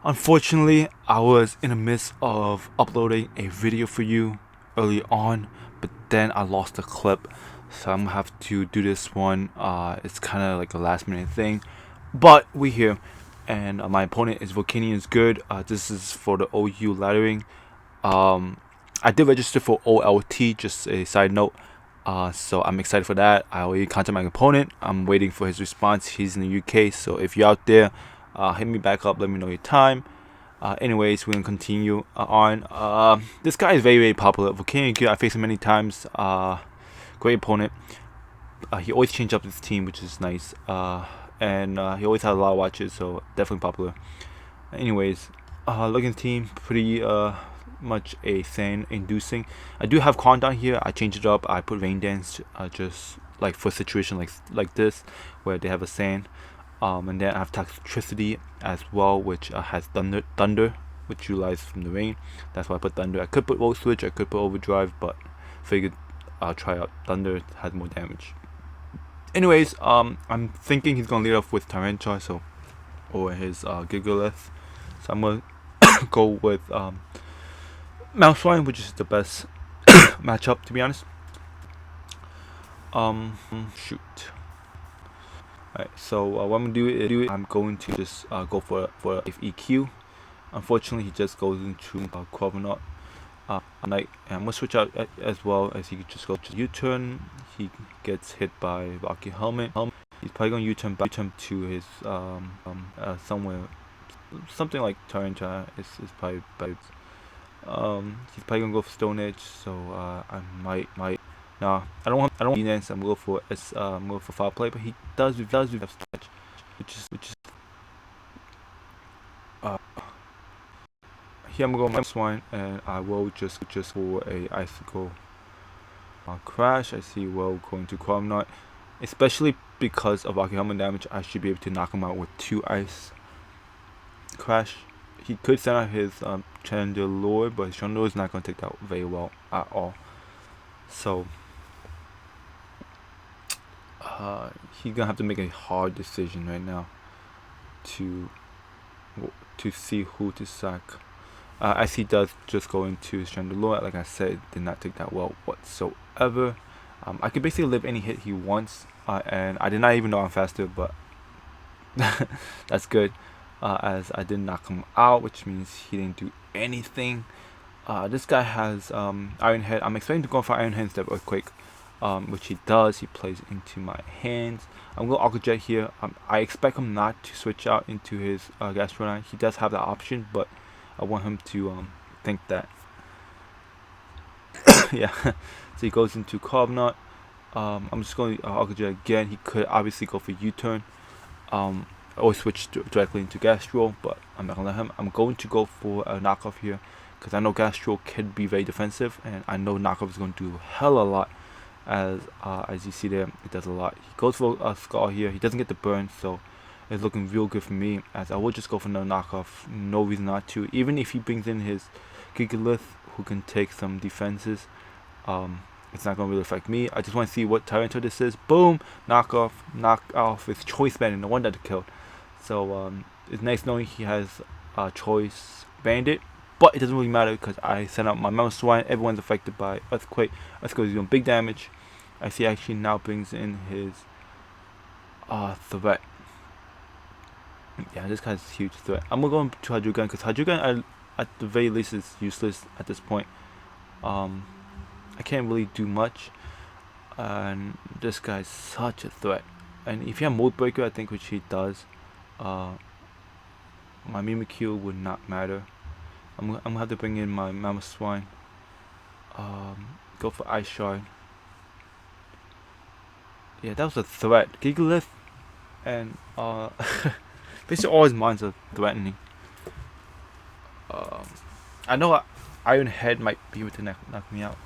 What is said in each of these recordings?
Unfortunately, I was in the midst of uploading a video for you early on, but then I lost the clip, so I'm gonna have to do this one. It's kind of like a last minute thing, but we here, and my opponent is Volcanian is good. This is for the OU laddering. Um, I did register for OLT, just a side note. So I'm excited for that. I already contacted my opponent. I'm waiting for his response. He's in the UK, so if you're out there, hit me back up. Let me know your time. Anyways, we're gonna continue on. This guy is very, very popular. Volcanic, I faced him many times. Great opponent. He always changed up his team, which is nice. And he always had a lot of watches, so definitely popular. Anyways, looking at the team, pretty much a fan inducing. I do have Quan down here. I changed it up. I put Rain Dance just like for a situation like this where they have a sand. And then I have Toxicity as well, which has Thunder, which utilizes from the rain. That's why I put Thunder. I could put Volt Switch, I could put Overdrive, but figured I'll try out Thunder. It has more damage. Anyways, I'm thinking he's gonna lead off with Tyranitar, or his Gigalith. So I'm gonna go with Mousewine, which is the best matchup to be honest. Shoot. Alright, so what I'm gonna do is I'm going to just go for if EQ. Unfortunately, he just goes into Corviknight. And I'm gonna switch out as well as he could just go to U-turn. He gets hit by Rocky Helmet. He's probably gonna U-turn back to his somewhere, something like Tyranitar is probably better. He's probably gonna go for Stone Edge, so I might. Nah, I don't want Venus. I'm going for foul play, but he does with stage, which is uh here I'm going with Swine, and I will just for a Icicle Crash. I see well going to Corviknight, especially because of Rocky Helmet damage. I should be able to knock him out with 2 Ice Crash. He could send out his Chandelure, but his Chandelure is not going to take that very well at all. So he's gonna have to make a hard decision right now to see who to sack. As he does just go into his Chandelure, like I said, did not take that well whatsoever. I could basically live any hit he wants, and I did not even know I'm faster, but that's good. As I did knock him out, which means he didn't do anything. This guy has Iron Head. I'm expecting to go for Iron Head instead of Earthquake, which he does. He plays into my hands. I'm going to Aqua Jet here. I expect him not to switch out into his Gastrodon. He does have that option, but I want him to think that. Yeah. So he goes into Corviknight. I'm just going to Aqua Jet again. He could obviously go for U-turn. Or switch directly into Gastro, but I'm not gonna let him. I'm going to go for a knockoff here because I know Gastro can be very defensive, and I know knockoff is going to do hell a lot. As you see there, it does a lot. He goes for a Scar here. He doesn't get the burn, so it's looking real good for me. As I will just go for another knockoff. No reason not to. Even if he brings in his Gigalith, who can take some defenses, it's not gonna really affect me. I just want to see what Tyranitar this is. Boom! Knock off his Choice Bandit, the one that killed. So it's nice knowing he has Choice Bandit, but it doesn't really matter because I sent out my Mousewine. Everyone's affected by Earthquake. Earthquake is doing big damage. I see actually now brings in his threat. Yeah, this guy's a huge threat. I'm gonna go to Hadouken because Hadouken at the very least is useless at this point. I can't really do much, and this guy's such a threat. And if you have Mold Breaker, I think which he does, my Mimikyu would not matter. I'm gonna have to bring in my Mamoswine. Go for Ice Shard. Yeah, that was a threat. Gigalith and basically all his mines are threatening. I know Iron Head might be able to knock me out,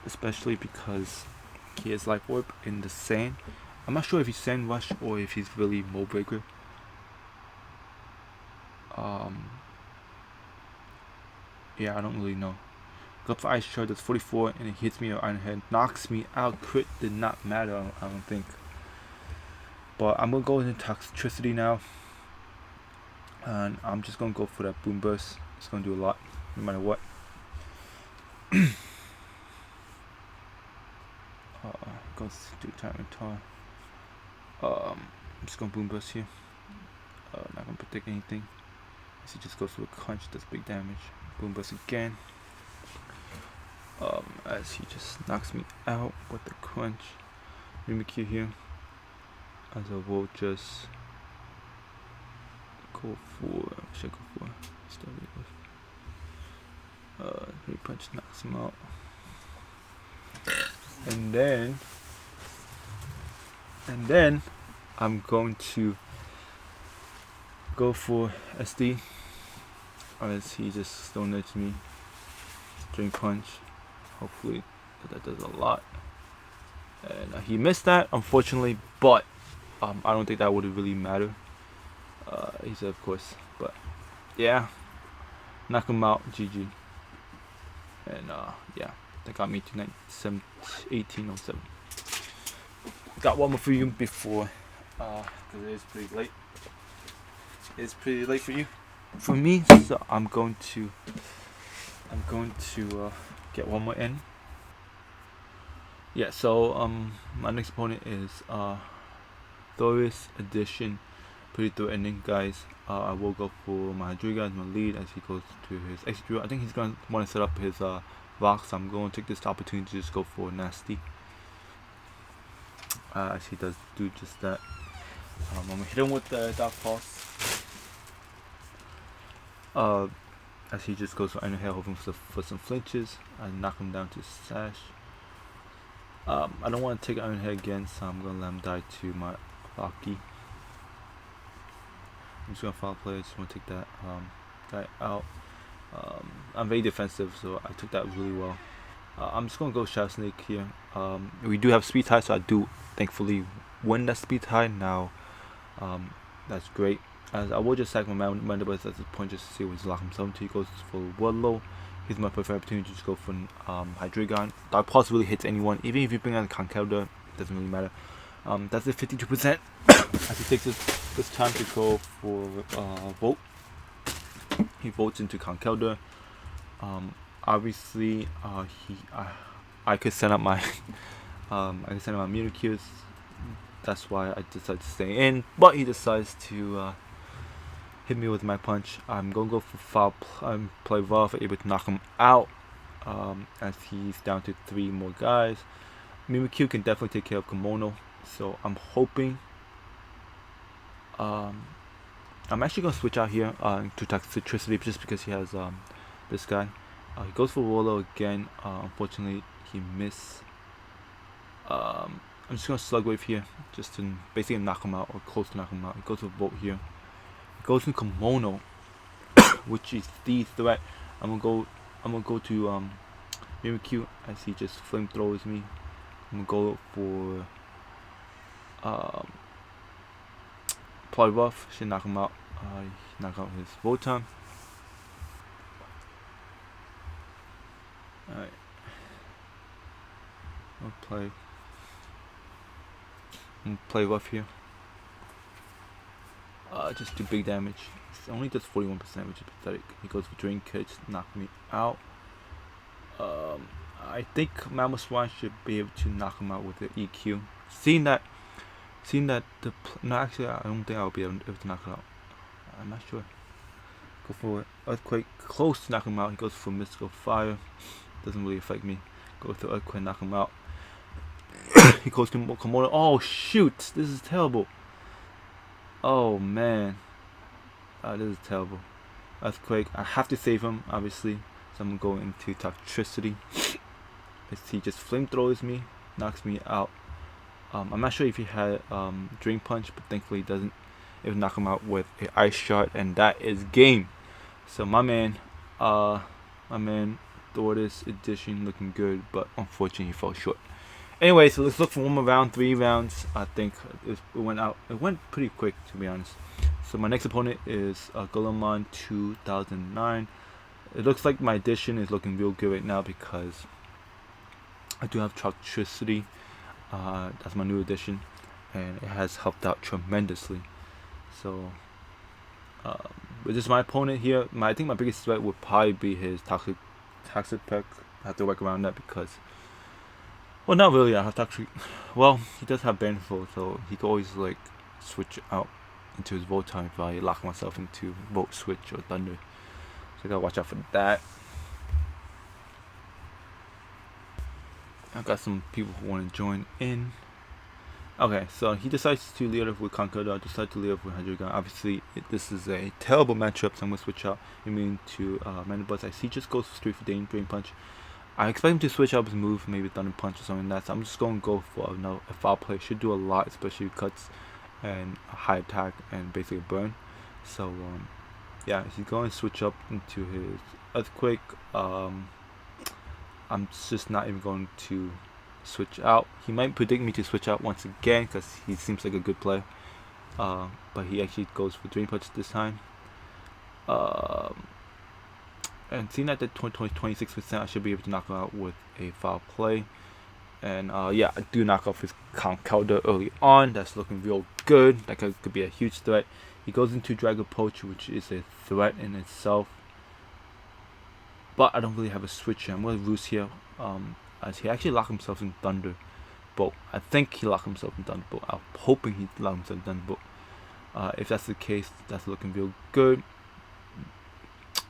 especially because he has Life Orb in the sand. I'm not sure if he's Sand Rush or if he's really Mold Breaker. Yeah, I don't really know. Go for Ice Shard, that's 44, and it hits me with Iron Head. Knocks me out. Crit did not matter, I don't think. But I'm gonna go into Toxicity now. and I'm just gonna go for that boom burst. It's gonna do a lot, no matter what. Goes to time and time. I'm just gonna boom burst here. Not gonna predict anything. As he just goes to a crunch, does big damage. Boom burst again. As he just knocks me out with the crunch. Mimic here. As I will just go for. Should I go for? Three punch knocks him out. And then I'm going to go for SD as he just stone edged me. Drain punch. Hopefully that does a lot. And he missed that, unfortunately, but I don't think that would really matter. He said, of course, but yeah, knock him out, GG. And yeah, that got me to 1807. Got one more for you before, because it is pretty late. It's pretty late for you, for me. So I'm going to get one more in. Yeah. So my next opponent is Thoris Edition. Pretty threatening, guys. I will go for my Hydreigon as my lead as he goes to his extra. I think he's gonna want to set up his rocks. So I'm going to take this opportunity to just go for nasty. As he does do just that. I'm gonna hit him with the Dark Pulse. As he just goes for Iron Hair, hoping for some flinches. I knock him down to Sash. I don't want to take Iron Hair again, so I'm gonna let him die to my Rocky. I'm just gonna follow play. I just want to take that guy out. I'm very defensive, so I took that really well. I'm just gonna go Shadow Snake here. We do have speed tie, so I do thankfully win that speed tie now. That's great. As I will just sack my mandibles at this point just to see what he's lock himself to. He goes for Wordlow. Here's my preferred opportunity to just go for Hydreigon. Dark Pulse really hits anyone, even if you bring out a Conkeldurr, it doesn't really matter. That's it, 52%. As he takes this time to go for Volt. He votes into Conkeldurr. Obviously, I could send up my Mewtwo. That's why I decided to stay in, but he decides to hit me with my punch. I'm gonna go for foul play rough, able to knock him out. As he's down to 3 more guys. Mimikyu can definitely take care of Kimono, so I'm hoping. I'm actually gonna switch out here to Toxicity just because he has this guy. He goes for Rolo again. Unfortunately, he missed. I'm just gonna Slug Wave here, just to basically knock him out or close to knock him out. He goes for Volt here. He goes to Kimono, which is the threat. I'm gonna go to Mimikyu as he just flamethrowers me. I'm gonna go for Ply Rough. Should knock him out. Knock out his Volton. Alright. I'll play rough here. Just do big damage. It's only does 41%, which is pathetic. He goes for Drain Kick, knock me out. I think Mamoswine should be able to knock him out with the EQ. Seeing that no, actually I don't think I'll be able to knock it out. I'm not sure. Go for Earthquake, close to knock him out. He goes for Mystical Fire. Doesn't really affect me. Go to Earthquake, knock him out. He goes to Komodo. Oh shoot, this is terrible. Oh man, this is terrible. Earthquake, I have to save him obviously, so I'm gonna go into Toxicity. As he just flamethrowers me, knocks me out. I'm not sure if he had Drain Punch, but thankfully he doesn't. It would knock him out with an Ice Shard, and that is game. So my man Thoris Edition looking good, but unfortunately he fell short. Anyway, so let's look for one more round, 3 rounds. I think it went pretty quick, to be honest. So my next opponent is Golemon 2009. It looks like my edition is looking real good right now because I do have Toxicity. That's my new edition, and it has helped out tremendously. So But this is my opponent here. I think my biggest threat would probably be his toxic perk. I have to work around that because, well, not really. I have toxic. Well, he does have Baneful, so he can always like switch out into his Volt time if I lock myself into Volt Switch or Thunder. So I gotta watch out for that. I've got some people who want to join in. Okay, so he decides to lead off with Conqueror. I decide to lead off with Hydreigon. Obviously, this is a terrible matchup, so I'm going to switch out immune to Mandibuss. I see just goes straight for Drain Punch. I expect him to switch up his move, maybe Thunder Punch or something like that. So I'm just going to go for a foul play. Should do a lot, especially cuts and a high attack and basically a burn. So, yeah, he's going to switch up into his Earthquake. I'm just not even going to switch out. He might predict me to switch out once again because he seems like a good player, but he actually goes for Drain Punch this time. And seeing that the 26%, I should be able to knock him out with a foul play. And yeah, I do knock off his counter early on. That's looking real good. That could be a huge threat. He goes into Dragon Poach, which is a threat in itself, but I don't really have a switch here. I'm going to lose here. As he actually locked himself in Thunderbolt. I think he locked himself in Thunderbolt. I'm hoping he locked himself in Thunderbolt. If that's the case, that's looking real good.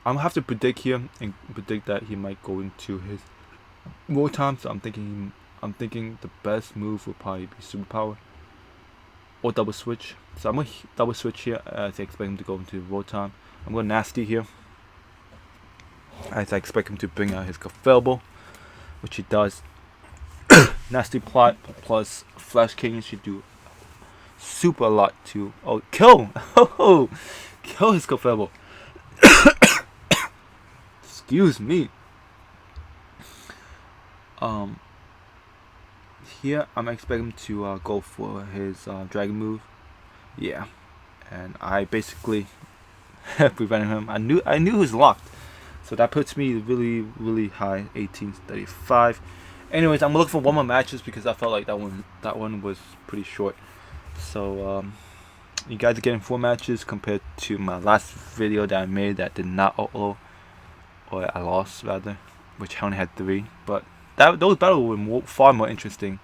I'm gonna have to predict here and predict that he might go into his Rotom. So I'm thinking the best move will probably be Superpower or Double Switch. So I'm gonna Double Switch here as I expect him to go into Rotom. I'm going Nasty here as I expect him to bring out his Clefairy, which he does. Nasty Plot plus Flash King should do super a lot to kill his Clefairy. Excuse me. Here I'm expecting him to go for his Dragon move. Yeah, and I basically prevented him. I knew he was locked. So that puts me really high, 1835. Anyways, I'm looking for one more matches because I felt like that one was pretty short. So you guys are getting 4 matches compared to my last video that I made that did not upload, or I lost rather, which I only had 3. But those battles were far more interesting.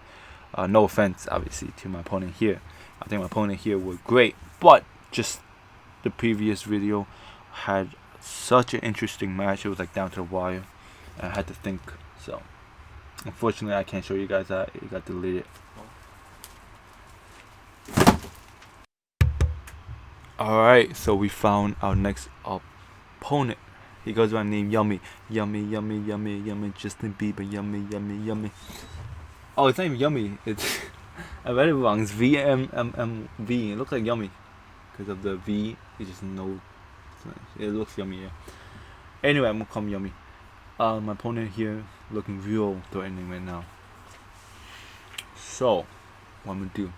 No offense, obviously, to my opponent here. I think my opponent here was great, but just the previous video had such an interesting match. It was like down to the wire. I had to think. So unfortunately I can't show you guys that. It got deleted. Alright, so we found our next opponent. He goes by the name Yummy. Yummy, Justin Bieber, yummy. Oh, it's not even Yummy. It's I read it wrong. It's VMMV. It looks like Yummy because of the V. It's just no. It looks yummy, yeah. Anyway, I'm gonna call him Yummy. My opponent here looking real threatening right now. So, what I'm gonna do?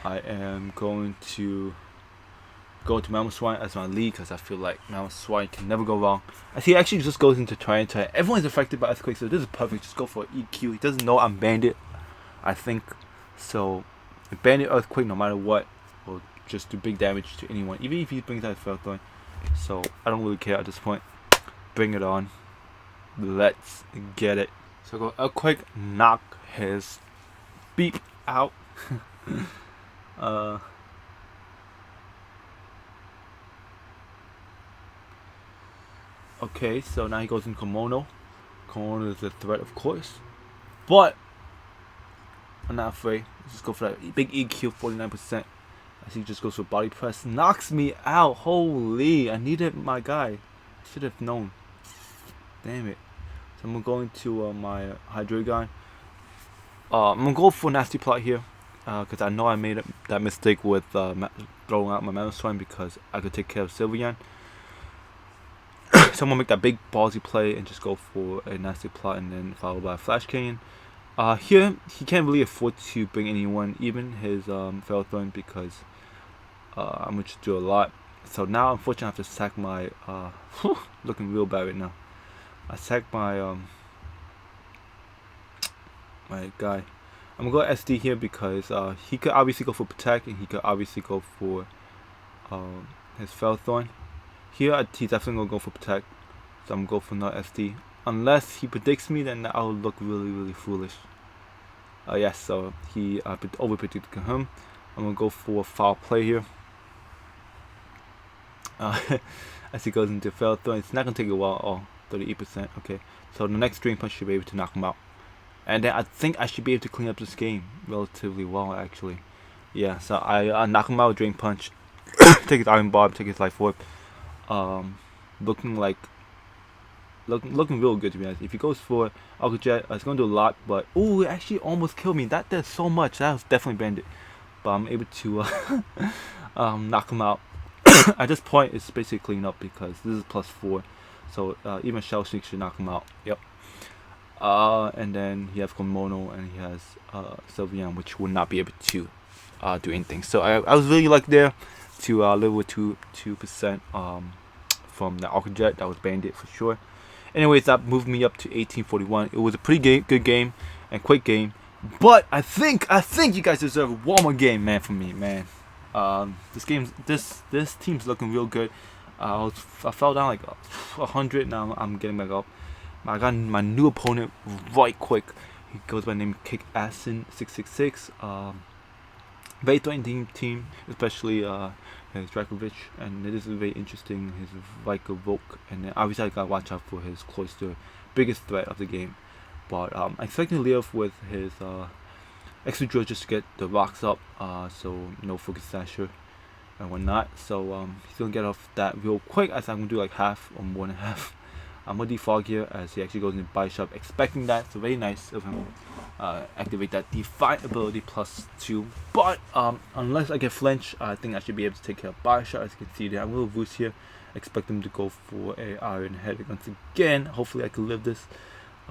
I am going to go to Mamoswine as my lead because I feel like Mamoswine can never go wrong. As he actually just goes into Tyranitar. Everyone's affected by Earthquake, so this is perfect. Just go for EQ. He doesn't know I'm Bandit, I think. So, Bandit Earthquake, no matter what, will just do big damage to anyone, even if he brings out Ferrothorn. So I don't really care at this point. Bring it on. Let's get it. So go Earthquake, knock his beep out. Okay, so now he goes in Komodo. Komodo is a threat, of course, but I'm not afraid. Let's just go for that big EQ, 49%. As he just goes for Body Press, knocks me out. Holy, I needed my guy. I should have known. Damn it. So I'm going to my Hydreigon. I'm gonna go for Nasty Plot here, because I know I made that mistake with throwing out my Mamoswine because I could take care of Sylveon. So I'm gonna make that big ballsy play and just go for a Nasty Plot and then followed by a Flash Canyon. Here he can't really afford to bring anyone, even his Ferrothorn, because I'm gonna just do a lot. So now unfortunately I have to sack my looking real bad right now. I sack my my guy. I'm gonna go SD here because he could obviously go for Protect and he could obviously go for his Ferrothorn. Here he's definitely gonna go for protect, so I'm gonna go for not SD. Unless he predicts me, then I'll look really foolish. Yes, so he over predicted him. I'm gonna go for foul play here. As he goes into fail throw, it's not gonna take a while. Oh, 38%. Okay, so the next drain punch should be able to knock him out, and then I think I should be able to clean up this game relatively well, actually. Yeah, so I knock him out with drain punch, take his iron barb, take his life orb. Looking like looking real good, to be honest. If he goes for Alka Jet, it's gonna do a lot, but oh, it actually almost killed me. That did so much. That was definitely bandit, but I'm able to knock him out. At this point, it's basically clean up because this is +4, so even Shell Sneak should knock him out. Yep. And then he has Komono and he has Sylveon, which will not be able to do anything. So I was really lucky there to live with 2% from the Alka Jet. That was bandit for sure. Anyways, that moved me up to 1841. It was a pretty good game and quick game, but I think you guys deserve one more game, man, from me, man. This team's looking real good. I fell down like 100. Now I'm getting back up. I got my new opponent right quick. He goes by the name Kick Assin 666. Very threatening team, especially his Dracovic, and it is very interesting. His Vika Volk, and then obviously I gotta watch out for his Cloister, biggest threat of the game. But I'm expecting to live with his extra drill just to get the rocks up, so no focus stasher and whatnot. So he's gonna get off that real quick, as I'm gonna do like half or more than half. I'm gonna defog here as he actually goes into buy shop, expecting that. So very nice of him. Activate that Defiant ability +2. But unless I get flinch, I think I should be able to take care of buy shot. As you can see there, I'm a little boost here. Expect him to go for a Iron Head once again. Hopefully I can live this.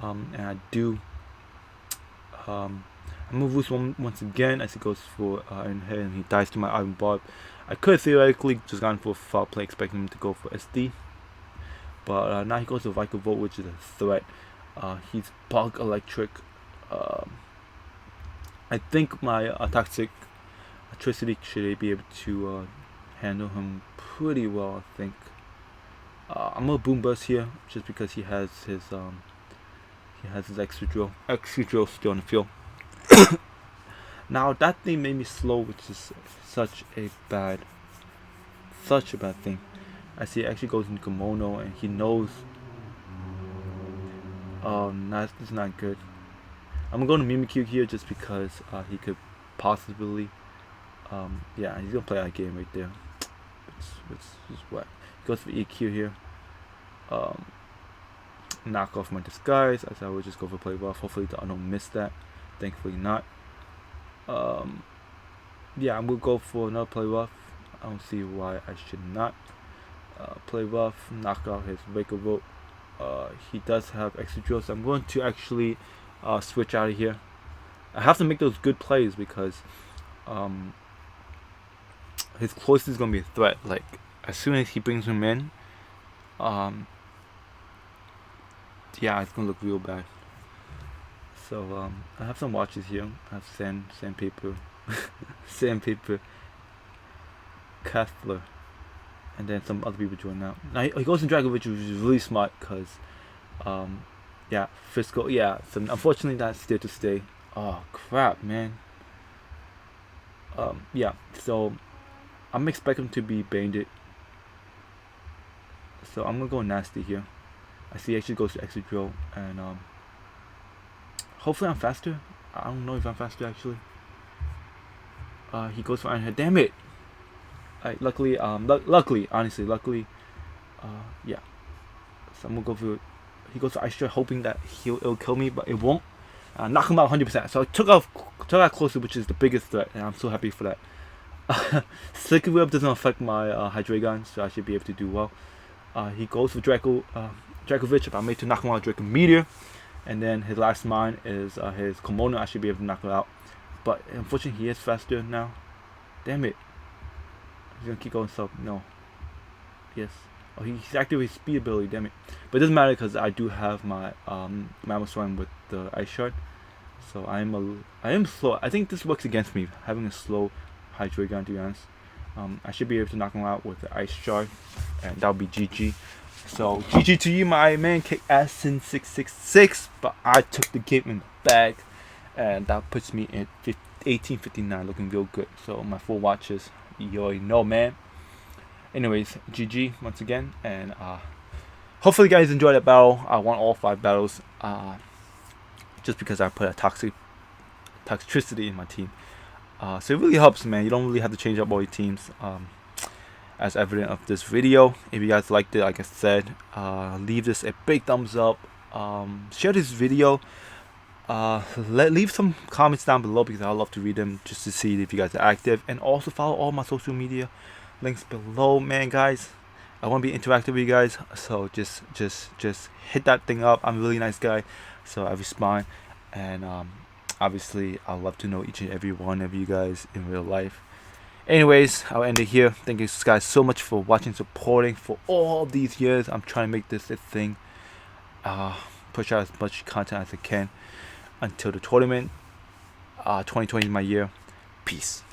And I do. I'm gonna boost once again as he goes for Iron Head and he dies to my Iron Barb. I could theoretically just gone for a foul play, expecting him to go for SD. But now he goes to Vika Volt, which is a threat. He's Bug Electric. I think my Toxic Electricity should be able to handle him pretty well, I think. I'm gonna Boom Burst here just because he has his extra drill still on the field. Now that thing made me slow, which is such a bad thing. I see it actually goes into Kimono and he knows. Oh, this is not good. I'm gonna go to Mimikyu here just because he could possibly. Yeah, he's gonna play that game right there. It's what he goes for EQ here. Knock off my disguise, as I would just go for play rough. Hopefully the unknown missed that. Thankfully not. Yeah, I'm gonna go for another play rough. I don't see why I should not. Play rough, knock out his Vika Volt. He does have extra drill, so I'm going to actually switch out of here. I have to make those good plays because his closest is going to be a threat. Like, as soon as he brings him in, yeah, it's going to look real bad. So I have some watches here. I have sandpaper, sandpaper, Kessler, and then some other people join now. Now he goes in Dragovich, which is really smart because, yeah, Fiscal, yeah. So unfortunately, that's there to stay. Oh crap, man. Yeah. So I'm expecting to be bandit. So I'm gonna go nasty here. I see he actually goes to extra drill, and hopefully I'm faster. I don't know if I'm faster actually. He goes for Iron Head. Damn it. Luckily, honestly, yeah. So I'm gonna go for. He goes for Ice Strike, hoping that it'll kill me, but it won't. Knock him out 100%. So I took out closer, which is the biggest threat, and I'm so happy for that. Slicky Web doesn't affect my Hydreigon, so I should be able to do well. He goes for Dracovic. If I'm made to knock him out, Draco Meteor, and then his last mine is his Komono. I should be able to knock him out, but unfortunately he is faster now. Damn it. He's gonna keep going, so no. Yes. Oh, he's activating his speed ability, damn it. But it doesn't matter because I do have my Mammoth Swarm with the Ice Shard. So I am slow. I think this works against me, having a slow Hydreigon, to be honest. I should be able to knock him out with the ice shard, and that'll be GG. So GG to you, my man, KSN666. But I took the game in the bag, and that puts me in 1859, looking real good. So my full watches, you already know, man. Anyways, GG once again, and hopefully you guys enjoyed that battle. I won all 5 battles, just because I put a toxicity in my team. So it really helps, man. You don't really have to change up all your teams, as evident of this video. If you guys liked it, like I said, leave this a big thumbs up. Share this video. Leave some comments down below, because I love to read them, just to see if you guys are active. And also follow all my social media links below, man, guys. I want to be interactive with you guys, so just hit that thing up. I'm a really nice guy, so I respond. And obviously I'd love to know each and every one of you guys in real life. Anyways, I'll end it here. Thank you guys so much for watching, supporting for all these years. I'm trying to make this a thing, push out as much content as I can until the tournament. 2020 is my year. Peace.